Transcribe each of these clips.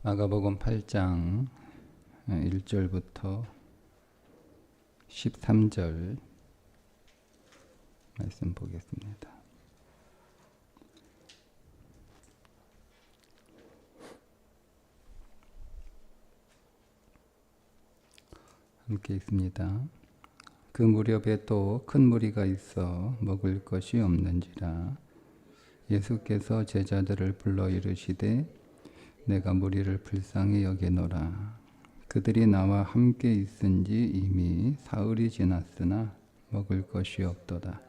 마가복음 8장 1절부터 13절 말씀 보겠습니다. 함께 있습니다. 그 무렵에 또 큰 무리가 있어 먹을 것이 없는지라 예수께서 제자들을 불러 이르시되 내가 무리를 불쌍히 여기노라. 그들이 나와 함께 있은지 이미 사흘이 지났으나 먹을 것이 없도다.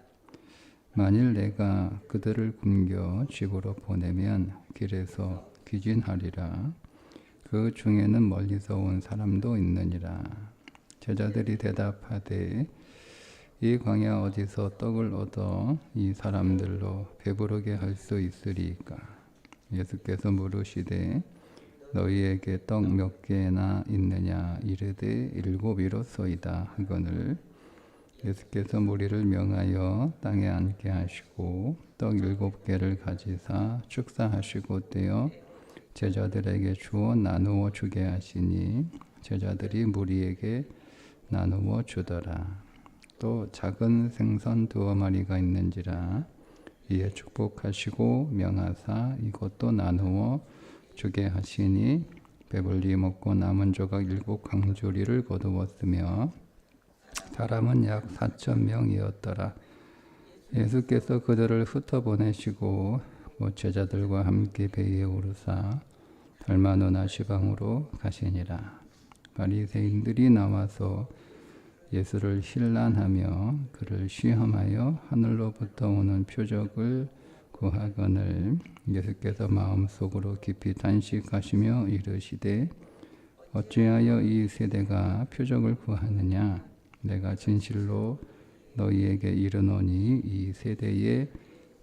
만일 내가 그들을 굶겨 집으로 보내면 길에서 귀진하리라. 그 중에는 멀리서 온 사람도 있느니라. 제자들이 대답하되 이 광야 어디서 떡을 얻어 이 사람들로 배부르게 할 수 있으리까? 예수께서 물으시되 너희에게 떡 몇 개나 있느냐 이르되 7이로소이다 하거늘 예수께서 무리를 명하여 땅에 앉게 하시고 떡 7개를 가지사 축사하시고 떼어 제자들에게 주어 나누어 주게 하시니 제자들이 무리에게 나누어 주더라. 또 작은 생선 2마리가 있는지라 이에 축복하시고 명하사 이것도 나누어 주게 하시니 배불리 먹고 남은 조각 7강주리를 거두었으며 사람은 약 4,000명이었더라. 예수께서 그들을 흩어보내시고 제자들과 함께 배에 오르사 달마누나 시방으로 가시니라. 바리새인들이 나와서 예수를 힐난하며 그를 시험하여 하늘로부터 오는 표적을 구하거늘 예수께서 마음속으로 깊이 단식하시며 이르시되 어찌하여 이 세대가 표적을 구하느냐? 내가 진실로 너희에게 이르노니 이 세대에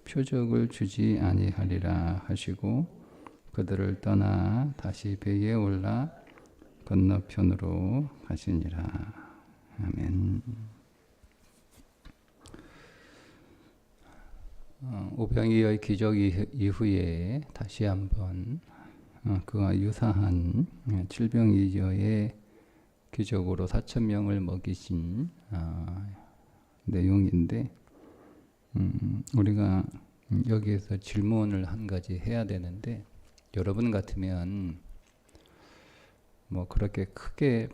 표적을 주지 아니하리라 하시고 그들을 떠나 다시 배에 올라 건너편으로 가시니라. 아멘. 오병이어의 기적 이후에 다시 한번 그와 유사한 칠병이어의 기적으로 4,000명을 먹이신 내용인데 우리가 여기에서 질문을 한 가지 해야 되는데 여러분 같으면 뭐 그렇게 크게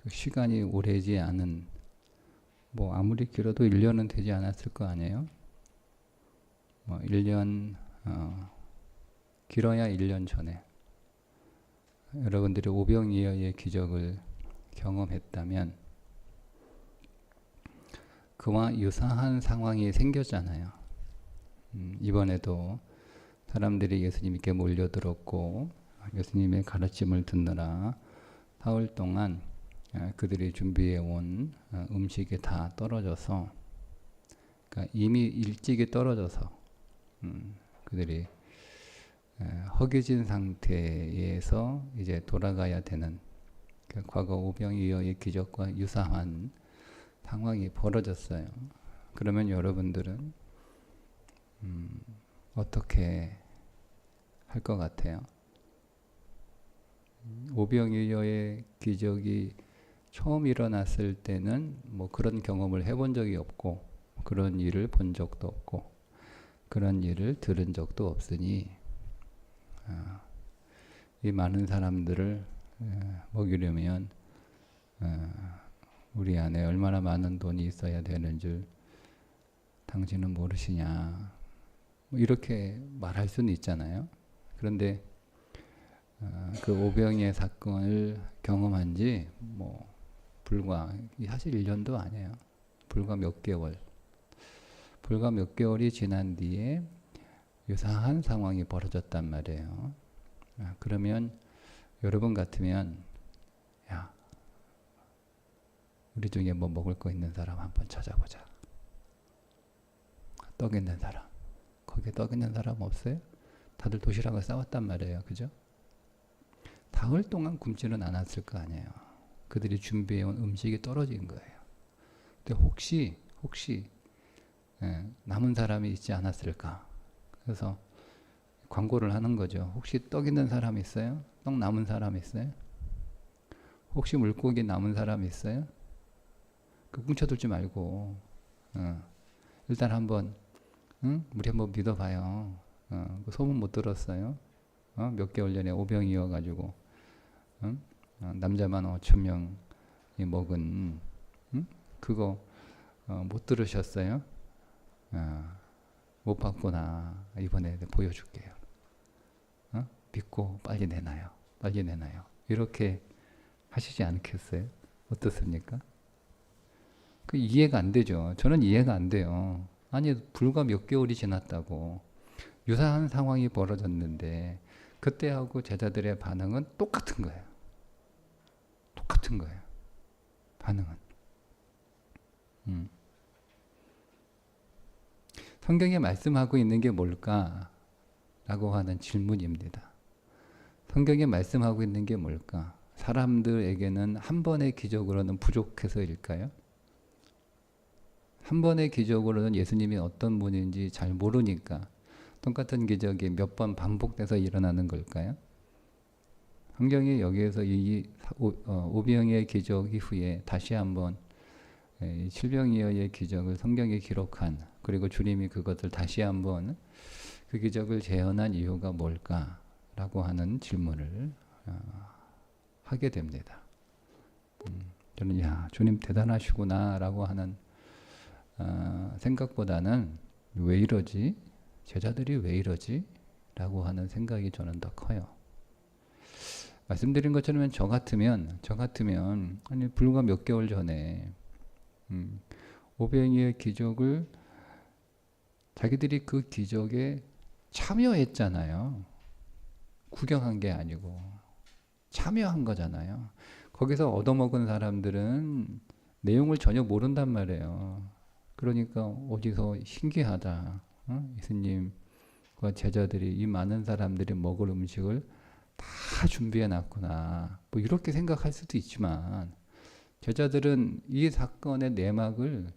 시간이 오래지 않은 뭐 아무리 길어도 1년은 되지 않았을 거 아니에요? 뭐 1년 길어야 1년 전에 여러분들이 오병이어의 기적을 경험했다면 그와 유사한 상황이 생겼잖아요. 이번에도 사람들이 예수님께 몰려들었고 예수님의 가르침을 듣느라 사흘 동안 그들이 준비해 온 음식이 다 떨어져서 그러니까 이미 일찍이 떨어져서 그들이 허기진 상태에서 이제 돌아가야 되는 과거 오병이어의 기적과 유사한 상황이 벌어졌어요. 그러면 여러분들은 어떻게 할 것 같아요? 오병이어의 기적이 처음 일어났을 때는 뭐 그런 경험을 해본 적이 없고 그런 일을 본 적도 없고 그런 일을 들은 적도 없으니 이 많은 사람들을 먹이려면 우리 안에 얼마나 많은 돈이 있어야 되는 줄 당신은 모르시냐 뭐 이렇게 말할 수는 있잖아요. 그런데 그 오병이의 사건을 경험한 지 뭐 불과 사실 1년도 아니에요. 불과 몇 개월이 지난 뒤에 유사한 상황이 벌어졌단 말이에요. 그러면 여러분 같으면 야 우리 중에 뭐 먹을 거 있는 사람 한번 찾아보자. 떡 있는 사람. 거기에 떡 있는 사람 없어요? 다들 도시락을 싸왔단 말이에요. 그죠? 사흘 동안 굶지는 않았을 거 아니에요. 그들이 준비해온 음식이 떨어진 거예요. 근데 혹시 남은 사람이 있지 않았을까? 그래서 광고를 하는 거죠. 혹시 떡 있는 사람 있어요? 떡 남은 사람 있어요? 혹시 물고기 남은 사람 있어요? 그 뭉쳐들지 말고 일단 한번 우리 한번 믿어봐요. 그 소문 못 들었어요? 몇 개월 전에 오병이어가지고 남자만 5천 명이 먹은 그거 못 들으셨어요? 못 봤구나. 이번에 보여줄게요. 믿고 빨리 내놔요. 빨리 내놔요. 이렇게 하시지 않겠어요? 어떻습니까? 그 이해가 안 되죠. 저는 이해가 안 돼요. 아니 불과 몇 개월이 지났다고 유사한 상황이 벌어졌는데 그때하고 제자들의 반응은 똑같은 거예요. 똑같은 거예요. 반응은. 성경에 말씀하고 있는 게 뭘까? 라고 하는 질문입니다. 성경에 말씀하고 있는 게 뭘까? 사람들에게는 한 번의 기적으로는 부족해서일까요? 한 번의 기적으로는 예수님이 어떤 분인지 잘 모르니까 똑같은 기적이 몇 번 반복돼서 일어나는 걸까요? 성경이 여기에서 이 오병이어의 기적 이후에 다시 한번 칠병이어의 기적을 성경에 기록한, 그리고 주님이 그것을 다시 한번 그 기적을 재현한 이유가 뭘까라고 하는 질문을 하게 됩니다. 저는 야, 주님 대단하시구나라고 하는 생각보다는 왜 이러지? 제자들이 왜 이러지? 라고 하는 생각이 저는 더 커요. 말씀드린 것처럼 저 같으면 아니 불과 몇 개월 전에 오병이의 기적을 자기들이 그 기적에 참여했잖아요. 구경한 게 아니고 참여한 거잖아요. 거기서 얻어먹은 사람들은 내용을 전혀 모른단 말이에요. 그러니까 어디서 신기하다. 예수님과 제자들이 이 많은 사람들이 먹을 음식을 다 준비해 놨구나. 뭐 이렇게 생각할 수도 있지만 제자들은 이 사건의 내막을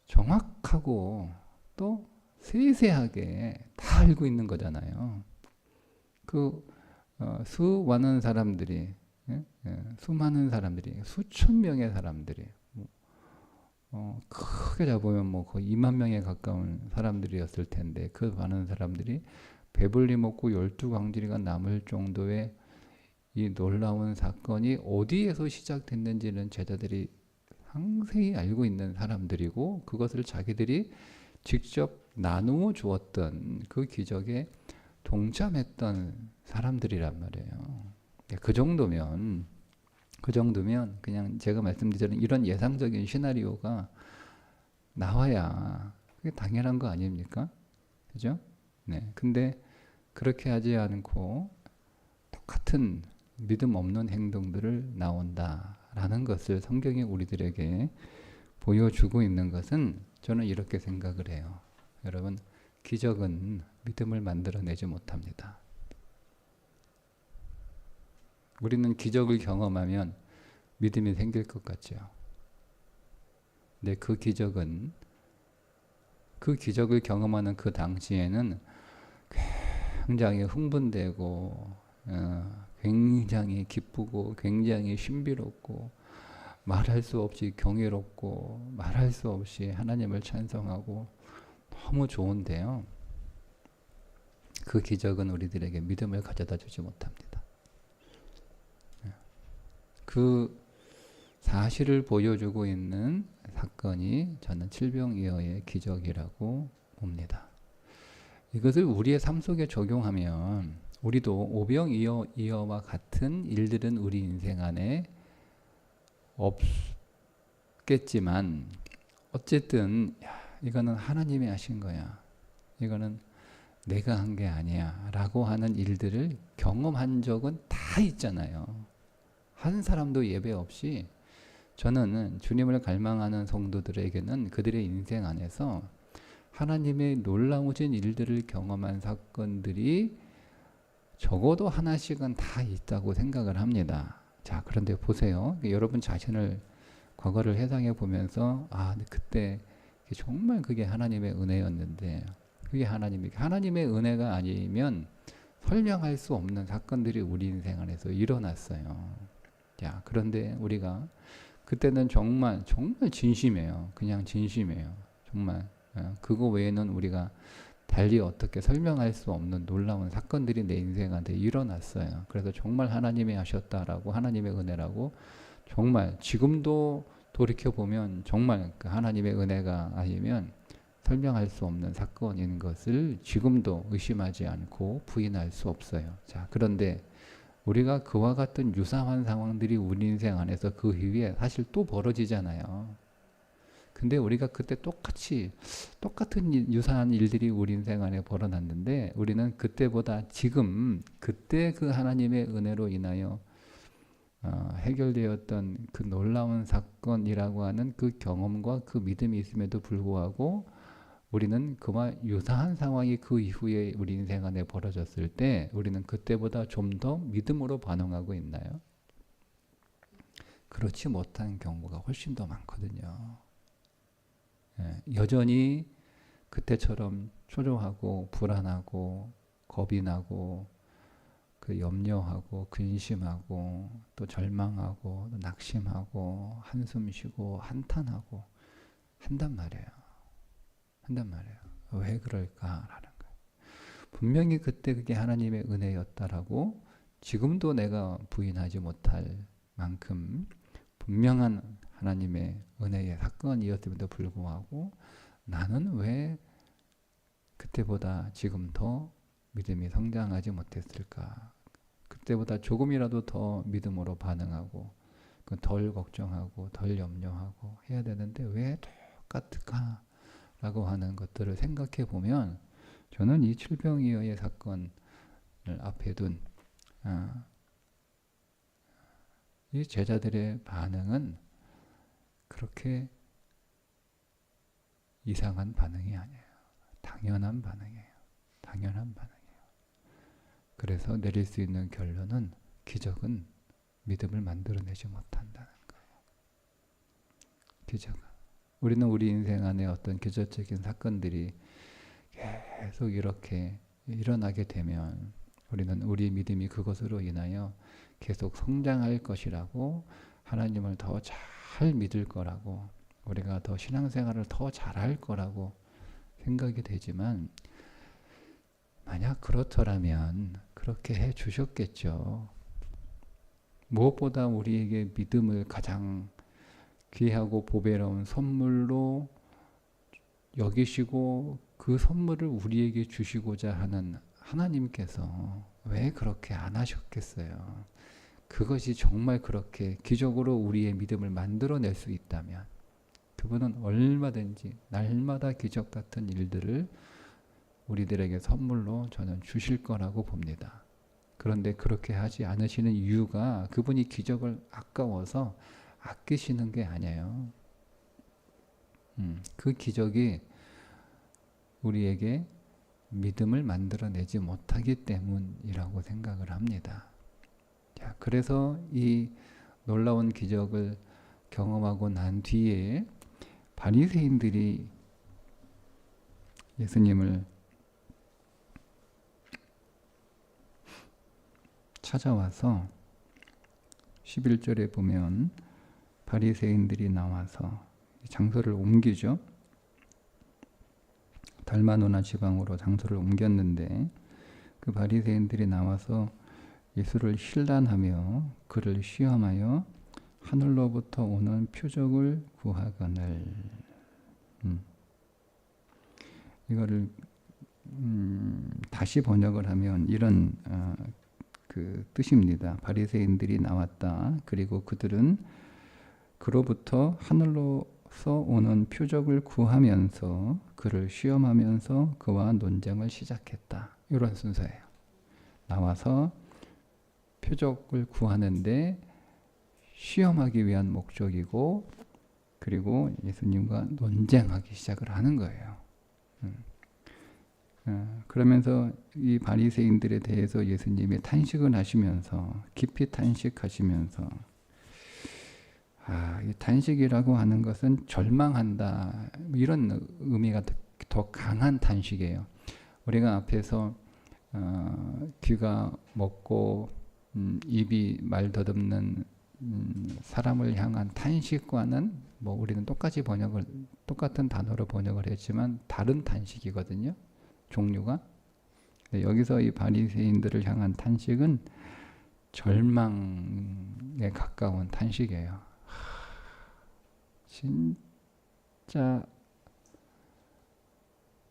정확하고 또 세세하게 다 알고 있는 거잖아요. 그 수많은 사람들이 수많은 사람들이 수천 명의 사람들이 크게 잡으면 뭐 거의 2만 명에 가까운 사람들이었을 텐데 그 많은 사람들이 배불리 먹고 12광주리가 남을 정도의 이 놀라운 사건이 어디에서 시작됐는지는 제자들이 상세히 알고 있는 사람들이고 그것을 자기들이 직접 나누어 주었던 그 기적에 동참했던 사람들이란 말이에요. 그 정도면 그냥 제가 말씀드린 이런 예상적인 시나리오가 나와야 그게 당연한 거 아닙니까? 그죠? 네. 근데 그렇게 하지 않고 똑같은 믿음 없는 행동들을 나온다라는 것을 성경이 우리들에게 보여주고 있는 것은 저는 이렇게 생각을 해요. 여러분, 기적은 믿음을 만들어내지 못합니다. 우리는 기적을 경험하면 믿음이 생길 것 같죠. 근데 그 기적을 경험하는 그 당시에는 굉장히 흥분되고 굉장히 기쁘고 굉장히 신비롭고 말할 수 없이 경이롭고 말할 수 없이 하나님을 찬송하고 너무 좋은데요. 그 기적은 우리들에게 믿음을 가져다 주지 못합니다. 그 사실을 보여주고 있는 사건이 저는 칠병이어의 기적이라고 봅니다. 이것을 우리의 삶 속에 적용하면 우리도 오병이어와 같은 일들은 우리 인생 안에 없겠지만 어쨌든 이거는 하나님이 하신 거야. 이거는 내가 한 게 아니야 라고 하는 일들을 경험한 적은 다 있잖아요. 한 사람도 예배 없이 저는 주님을 갈망하는 성도들에게는 그들의 인생 안에서 하나님의 놀라우신 일들을 경험한 사건들이 적어도 하나씩은 다 있다고 생각을 합니다. 자, 그런데 보세요. 여러분 자신을 과거를 회상해 보면서 그때 정말 그게 하나님의 은혜였는데 그게 하나님의 은혜가 아니면 설명할 수 없는 사건들이 우리 인생 안에서 일어났어요. 자, 그런데 우리가 그때는 정말 진심이에요. 그냥 진심이에요. 정말 그거 외에는 우리가 달리 어떻게 설명할 수 없는 놀라운 사건들이 내 인생한테 일어났어요. 그래서 정말 하나님이 하셨다라고, 하나님의 은혜라고, 정말 지금도 돌이켜보면 정말 그 하나님의 은혜가 아니면 설명할 수 없는 사건인 것을 지금도 의심하지 않고 부인할 수 없어요. 자, 그런데 우리가 그와 같은 유사한 상황들이 우리 인생 안에서 그 이후에 사실 또 벌어지잖아요. 근데 우리가 그때 똑같은 유사한 일들이 우리 인생 안에 벌어났는데 우리는 그때보다 지금 그때 그 하나님의 은혜로 인하여 해결되었던 그 놀라운 사건이라고 하는 그 경험과 그 믿음이 있음에도 불구하고 우리는 그와 유사한 상황이 그 이후에 우리 인생 안에 벌어졌을 때 우리는 그때보다 좀 더 믿음으로 반응하고 있나요? 그렇지 못한 경우가 훨씬 더 많거든요. 여전히 그때처럼 초조하고 불안하고 겁이 나고 그 염려하고 근심하고 또 절망하고 또 낙심하고 한숨 쉬고 한탄하고 한단 말이에요. 왜 그럴까라는 거예요. 분명히 그때 그게 하나님의 은혜였다라고 지금도 내가 부인하지 못할 만큼 분명한 하나님의 은혜의 사건이었음에도 불구하고 나는 왜 그때보다 지금 더 믿음이 성장하지 못했을까? 그때보다 조금이라도 더 믿음으로 반응하고 덜 걱정하고 덜 염려하고 해야 되는데 왜 똑같을까? 라고 하는 것들을 생각해 보면 저는 이 칠병이어의 사건을 앞에 둔 이 제자들의 반응은 그렇게 이상한 반응이 아니에요. 당연한 반응이에요. 그래서 내릴 수 있는 결론은 기적은 믿음을 만들어내지 못한다는 거예요. 기적은. 우리는 우리 인생 안에 어떤 기적적인 사건들이 계속 이렇게 일어나게 되면 우리는 우리 믿음이 그것으로 인하여 계속 성장할 것이라고 하나님을 더 잘 믿을 거라고 우리가 더 신앙생활을 더 잘할 거라고 생각이 되지만 만약 그렇더라면 그렇게 해 주셨겠죠. 무엇보다 우리에게 믿음을 가장 귀하고 보배로운 선물로 여기시고 그 선물을 우리에게 주시고자 하는 하나님께서 왜 그렇게 안 하셨겠어요? 그것이 정말 그렇게 기적으로 우리의 믿음을 만들어낼 수 있다면 그분은 얼마든지 날마다 기적 같은 일들을 우리들에게 선물로 저는 주실 거라고 봅니다. 그런데 그렇게 하지 않으시는 이유가 그분이 기적을 아까워서 아끼시는 게 아니에요. 그 기적이 우리에게 믿음을 만들어내지 못하기 때문이라고 생각을 합니다. 자, 그래서 이 놀라운 기적을 경험하고 난 뒤에 바리새인들이 예수님을 찾아와서 11절에 보면 바리새인들이 나와서 장소를 옮기죠. 달마누나 지방으로 장소를 옮겼는데 그 바리새인들이 나와서 예수를 힐난하며 그를 시험하여 하늘로부터 오는 표적을 구하거늘. 이거를 다시 번역을 하면 이런 그 뜻입니다. 바리새인들이 나왔다. 그리고 그들은 그로부터 하늘로서 오는 표적을 구하면서 그를 시험하면서 그와 논쟁을 시작했다. 이런 순서예요. 나와서 표적을 구하는데 시험하기 위한 목적이고 그리고 예수님과 논쟁하기 시작을 하는 거예요. 그러면서 이 바리새인들에 대해서 예수님이 탄식을 하시면서 깊이 탄식하시면서 이 탄식이라고 하는 것은 절망한다 이런 의미가 더 강한 탄식이에요. 우리가 앞에서 귀가 먹고 입이 말 더듬는 사람을 향한 탄식과는 뭐 우리는 똑같은 단어로 번역을 했지만 다른 탄식이거든요. 종류가. 여기서 이 바리새인들을 향한 탄식은 절망에 가까운 탄식이에요. 진짜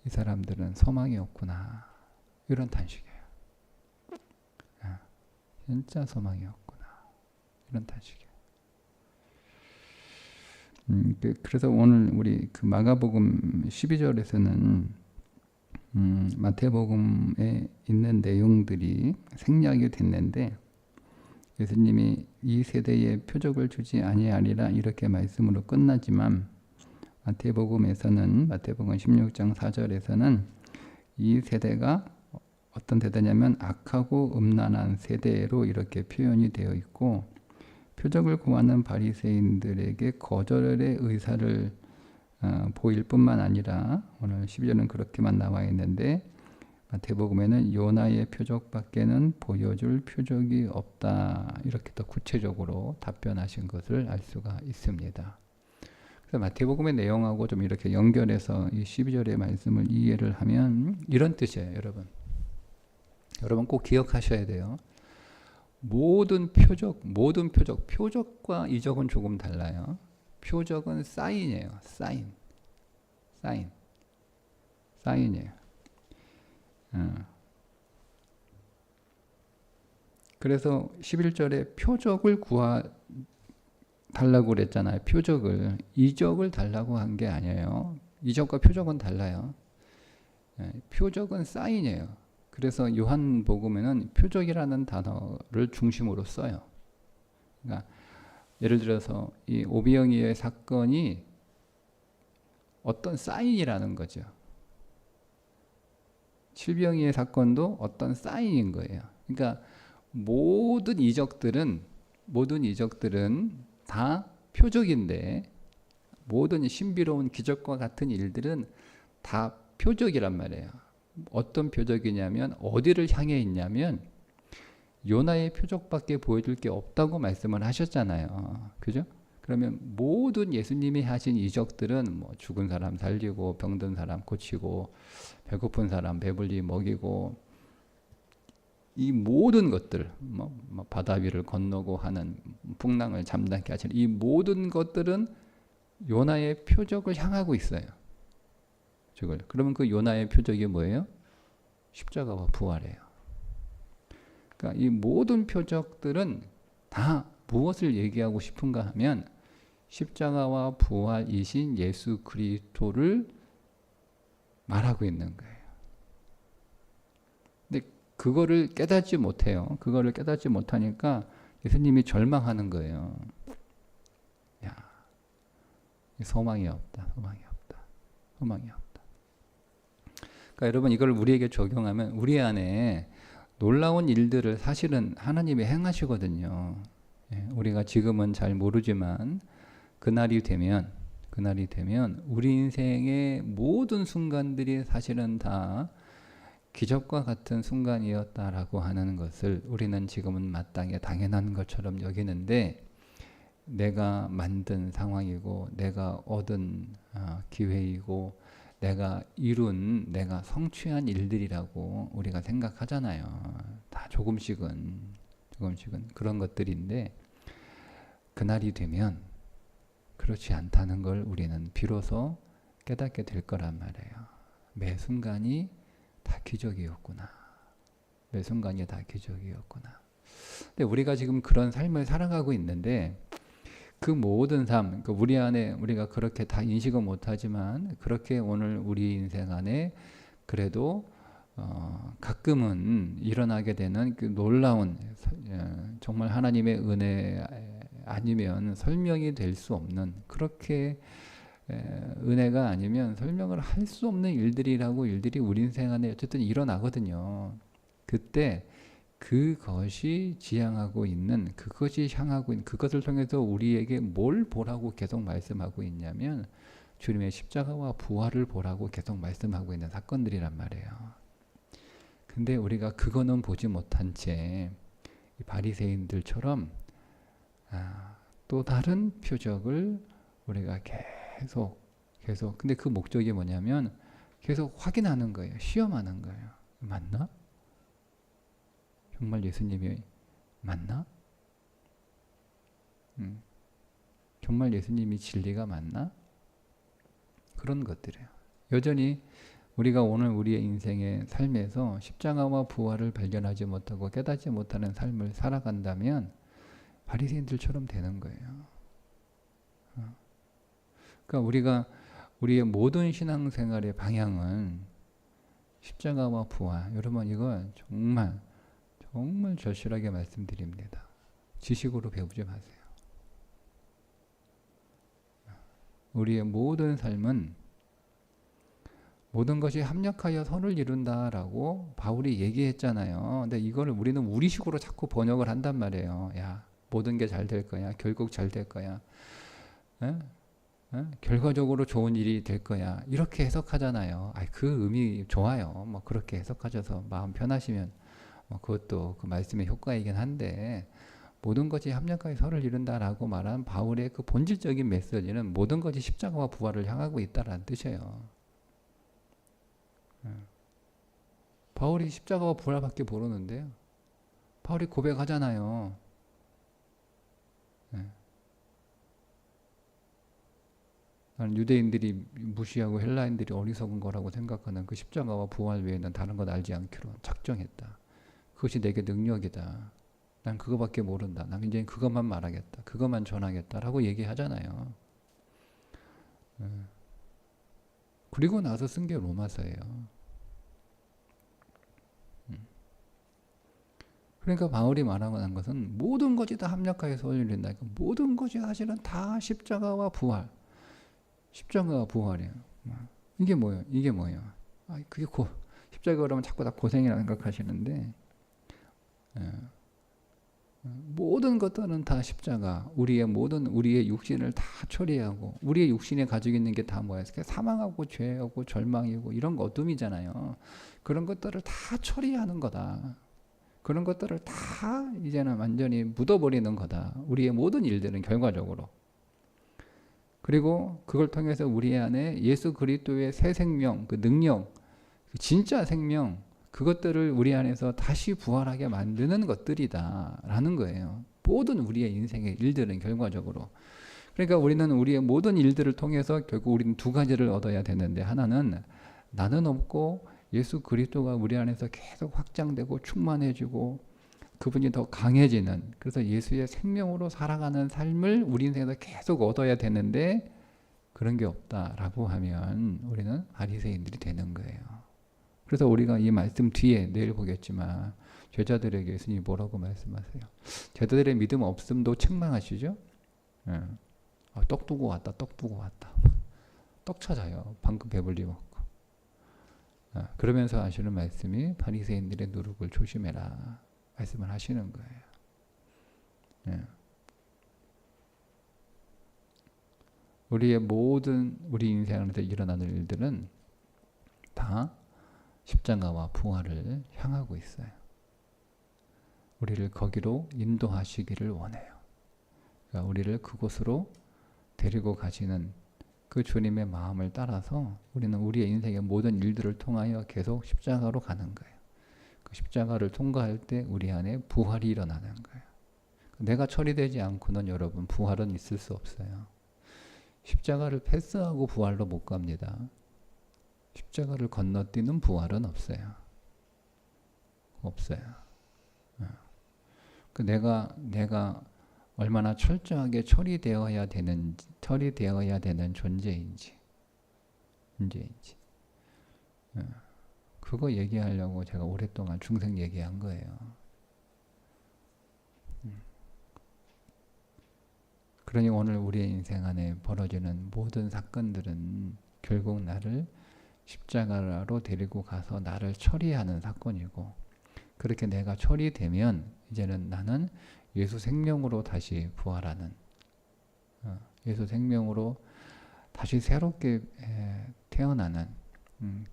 이 사람들은 소망이 없구나. 이런 탄식이에요. 진짜 소망이 없구나. 이런 탄식이에요. 그래서 오늘 우리 그 마가복음 12절에서는 마태복음에 있는 내용들이 생략이 됐는데 예수님이 이 세대에 표적을 주지 아니하리라 이렇게 말씀으로 끝나지만 마태복음에서는 마태복음 16장 4절에서는 이 세대가 어떤 세대냐면 악하고 음란한 세대로 이렇게 표현이 되어 있고 표적을 구하는 바리새인들에게 거절의 의사를 보일 뿐만 아니라 오늘 12절은 그렇게만 나와 있는데 마태복음에는 요나의 표적밖에는 보여줄 표적이 없다 이렇게 더 구체적으로 답변하신 것을 알 수가 있습니다. 그래서 마태복음의 내용하고 좀 이렇게 연결해서 이 12절의 말씀을 이해를 하면 이런 뜻이에요. 여러분 꼭 기억하셔야 돼요. 모든 표적과 이적은 조금 달라요. 표적은 사인이에요. 사인이에요. 그래서 11절에 표적을 달라고 그랬잖아요. 표적을. 이적을 달라고 한 게 아니에요. 이적과 표적은 달라요. 표적은 사인이에요. 그래서 요한복음에는 표적이라는 단어를 중심으로 써요. 그러니까 예를 들어서 이 오병이어의 사건이 어떤 사인이라는 거죠. 칠병이의 사건도 어떤 사인인 거예요. 그러니까 모든 이적들은 다 표적인데 모든 신비로운 기적과 같은 일들은 다 표적이란 말이에요. 어떤 표적이냐면 어디를 향해 있냐면 요나의 표적밖에 보여줄 게 없다고 말씀을 하셨잖아요. 그죠? 그러면 모든 예수님이 하신 이적들은 뭐 죽은 사람 살리고 병든 사람 고치고 배고픈 사람 배불리 먹이고 이 모든 것들 뭐 바다 위를 건너고 하는 풍랑을 잠잠케 하시는 이 모든 것들은 요나의 표적을 향하고 있어요. 그러면 그 요나의 표적이 뭐예요? 십자가와 부활이에요. 그러니까 이 모든 표적들은 다 무엇을 얘기하고 싶은가 하면 십자가와 부활이신 예수 그리스도를 말하고 있는 거예요. 근데 그거를 깨닫지 못해요. 그거를 깨닫지 못하니까 예수님이 절망하는 거예요. 야, 소망이 없다. 그러니까 여러분 이걸 우리에게 적용하면 우리 안에 놀라운 일들을 사실은 하나님이 행하시거든요. 우리가 지금은 잘 모르지만 그날이 되면 우리 인생의 모든 순간들이 사실은 다 기적과 같은 순간이었다라고 하는 것을 우리는 지금은 마땅히 당연한 것처럼 여기는데 내가 만든 상황이고 내가 얻은 기회이고 내가 성취한 일들이라고 우리가 생각하잖아요. 다 조금씩은 그런 것들인데 그날이 되면 그렇지 않다는 걸 우리는 비로소 깨닫게 될 거란 말이에요. 매 순간이 다 기적이었구나. 근데 우리가 지금 그런 삶을 살아가고 있는데 그 모든 삶, 우리 안에 우리가 그렇게 다 인식은 못하지만 그렇게 오늘 우리 인생 안에 그래도 가끔은 일어나게 되는 그 놀라운 정말 하나님의 은혜 아니면 설명이 될 수 없는 그렇게 은혜가 아니면 설명을 할 수 없는 일들이 우리 인생 안에 어쨌든 일어나거든요. 그때 그것이 지향하고 있는 그것이 향하고 있는 그것을 통해서 우리에게 뭘 보라고 계속 말씀하고 있냐면 주님의 십자가와 부활을 보라고 계속 말씀하고 있는 사건들이란 말이에요. 근데 우리가 그거는 보지 못한 채 이 바리새인들처럼 또 다른 표적을 우리가 계속 근데 그 목적이 뭐냐면 계속 확인하는 거예요. 시험하는 거예요. 맞나? 정말 예수님이 맞나? 정말 예수님이 진리가 맞나? 그런 것들이에요. 여전히 우리가 오늘 우리의 인생의 삶에서 십자가와 부활을 발견하지 못하고 깨닫지 못하는 삶을 살아간다면 바리새인들처럼 되는 거예요. 그러니까 우리의 모든 신앙생활의 방향은 십자가와 부활. 여러분 이거 정말 절실하게 말씀드립니다. 지식으로 배우지 마세요. 우리의 모든 삶은 모든 것이 합력하여 선을 이룬다라고 바울이 얘기했잖아요. 근데 이거를 우리는 우리식으로 자꾸 번역을 한단 말이에요. 야, 모든 게 잘 될 거야. 결국 잘 될 거야. 에? 결과적으로 좋은 일이 될 거야. 이렇게 해석하잖아요. 그 의미 좋아요. 뭐 그렇게 해석하셔서 마음 편하시면 그것도 그 말씀의 효과이긴 한데 모든 것이 합력하여 선을 이룬다라고 말한 바울의 그 본질적인 메시지는 모든 것이 십자가와 부활을 향하고 있다라는 뜻이에요. 바울이 십자가와 부활밖에 모르는데요. 바울이 고백하잖아요. 나는 유대인들이 무시하고 헬라인들이 어리석은 거라고 생각하는 그 십자가와 부활 외에는 다른 것 알지 않기로 작정했다. 그것이 내게 능력이다. 난 그거밖에 모른다. 난 이제 그것만 말하겠다. 그것만 전하겠다라고 얘기하잖아요. 그리고 나서 쓴 게 로마서예요. 그러니까 바울이 말하는 것은 모든 것이 다 합력하여 선을 이룬다. 모든 것이 사실은 다 십자가와 부활. 십자가와 부활이에요. 이게 뭐예요? 이게 뭐예요? 그게 십자가 그러면 자꾸 다 고생이라 생각하시는데 모든 것들은 다 십자가. 우리의 육신을 다 처리하고 우리의 육신에 가지고 있는 게 다 뭐예요? 사망하고 죄하고 절망이고 이런 거 어둠이잖아요. 그런 것들을 다 처리하는 거다. 그런 것들을 다 이제는 완전히 묻어버리는 거다. 우리의 모든 일들은 결과적으로. 그리고 그걸 통해서 우리 안에 예수 그리스도의 새 생명, 그 능력, 그 진짜 생명, 그것들을 우리 안에서 다시 부활하게 만드는 것들이다라는 거예요. 모든 우리의 인생의 일들은 결과적으로. 그러니까 우리는 우리의 모든 일들을 통해서 결국 우리는 두 가지를 얻어야 되는데, 하나는 나는 없고 예수 그리스도가 우리 안에서 계속 확장되고 충만해지고 그분이 더 강해지는, 그래서 예수의 생명으로 살아가는 삶을 우리 인생에서 계속 얻어야 되는데 그런 게 없다라고 하면 우리는 바리새인들이 되는 거예요. 그래서 우리가 이 말씀 뒤에 내일 보겠지만 제자들에게 예수님이 뭐라고 말씀하세요? 제자들의 믿음 없음도 책망하시죠? 떡 두고 왔다. 떡 찾아요. 방금 배불리 먹고. 그러면서 하시는 말씀이 바리새인들의 누룩을 조심해라 말씀을 하시는 거예요. 우리의 모든 우리 인생 안에서 일어나는 일들은 다 십자가와 부활을 향하고 있어요. 우리를 거기로 인도하시기를 원해요. 그러니까 우리를 그곳으로 데리고 가시는 그 주님의 마음을 따라서 우리는 우리의 인생의 모든 일들을 통하여 계속 십자가로 가는 거예요. 그 십자가를 통과할 때 우리 안에 부활이 일어나는 거예요. 내가 처리되지 않고는 여러분 부활은 있을 수 없어요. 십자가를 패스하고 부활로 못 갑니다. 십자가를 건너뛰는 부활은 없어요. 내가 얼마나 철저하게 처리되어야 되는 존재인지. 그거 얘기하려고 제가 오랫동안 중생 얘기한 거예요. 그러니 오늘 우리의 인생 안에 벌어지는 모든 사건들은 결국 나를 십자가로 데리고 가서 나를 처리하는 사건이고, 그렇게 내가 처리되면 이제는 나는 예수 생명으로 다시 부활하는, 예수 생명으로 다시 새롭게 태어나는,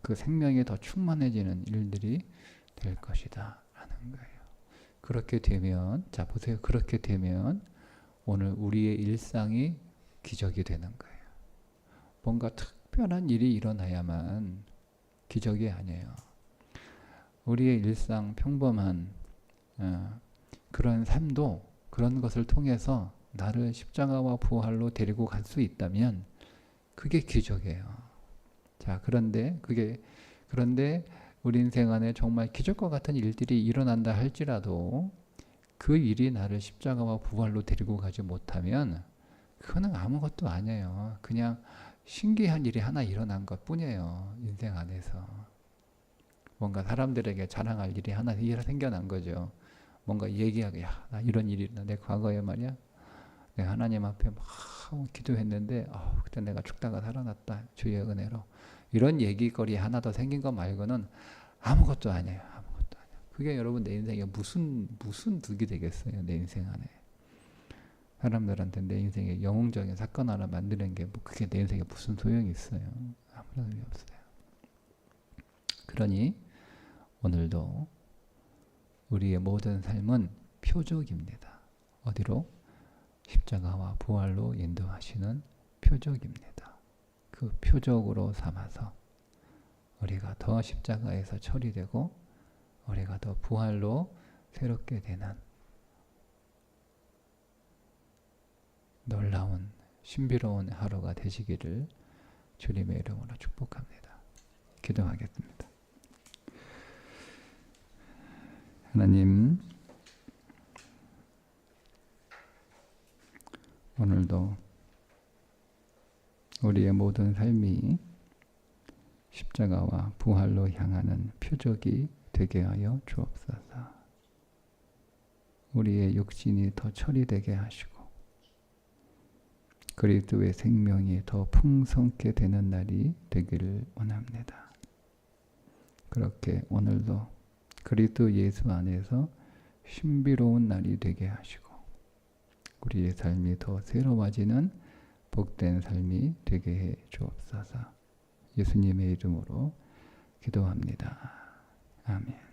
그 생명이 더 충만해지는 일들이 될 것이다 라는 거예요. 그렇게 되면, 자 보세요. 그렇게 되면 오늘 우리의 일상이 기적이 되는 거예요. 뭔가 특별한 일이 일어나야만 기적이 아니에요. 우리의 일상 평범한 그런 삶도 그런 것을 통해서 나를 십자가와 부활로 데리고 갈 수 있다면 그게 기적이에요. 자, 그런데 우리 인생 안에 정말 기적과 같은 일들이 일어난다 할지라도 그 일이 나를 십자가와 부활로 데리고 가지 못하면 그거는 아무것도 아니에요. 그냥 신기한 일이 하나 일어난 것 뿐이에요. 인생 안에서. 뭔가 사람들에게 자랑할 일이 하나 생겨난 거죠. 뭔가 얘기하고, 야, 나 이런 일이 있나. 내 과거에 말이야. 내가 하나님 앞에 막 기도했는데, 그때 내가 죽다가 살아났다. 주의 은혜로. 이런 얘기거리 하나 더 생긴 거 말고는 아무것도 아니에요. 아무것도 아니에요. 그게 여러분 내 인생에 무슨 득이 되겠어요. 내 인생 안에. 사람들한테 내 인생에 영웅적인 사건 하나 만드는 게 뭐 그게 내 인생에 무슨 소용이 있어요. 아무런 의미 없어요. 그러니 오늘도 우리의 모든 삶은 표적입니다. 어디로? 십자가와 부활로 인도하시는 표적입니다. 그 표적으로 삼아서 우리가 더 십자가에서 처리되고 우리가 더 부활로 새롭게 되는 놀라운 신비로운 하루가 되시기를 주님의 이름으로 축복합니다. 기도하겠습니다. 하나님, 오늘도 우리의 모든 삶이 십자가와 부활로 향하는 표적이 되게 하여 주옵소서. 우리의 육신이 더 처리되게 하시고 그리스도의 생명이 더 풍성케 되는 날이 되기를 원합니다. 그렇게 오늘도 그리스도 예수 안에서 신비로운 날이 되게 하시고 우리의 삶이 더 새로워지는 복된 삶이 되게 해 주옵소서. 예수님의 이름으로 기도합니다. 아멘.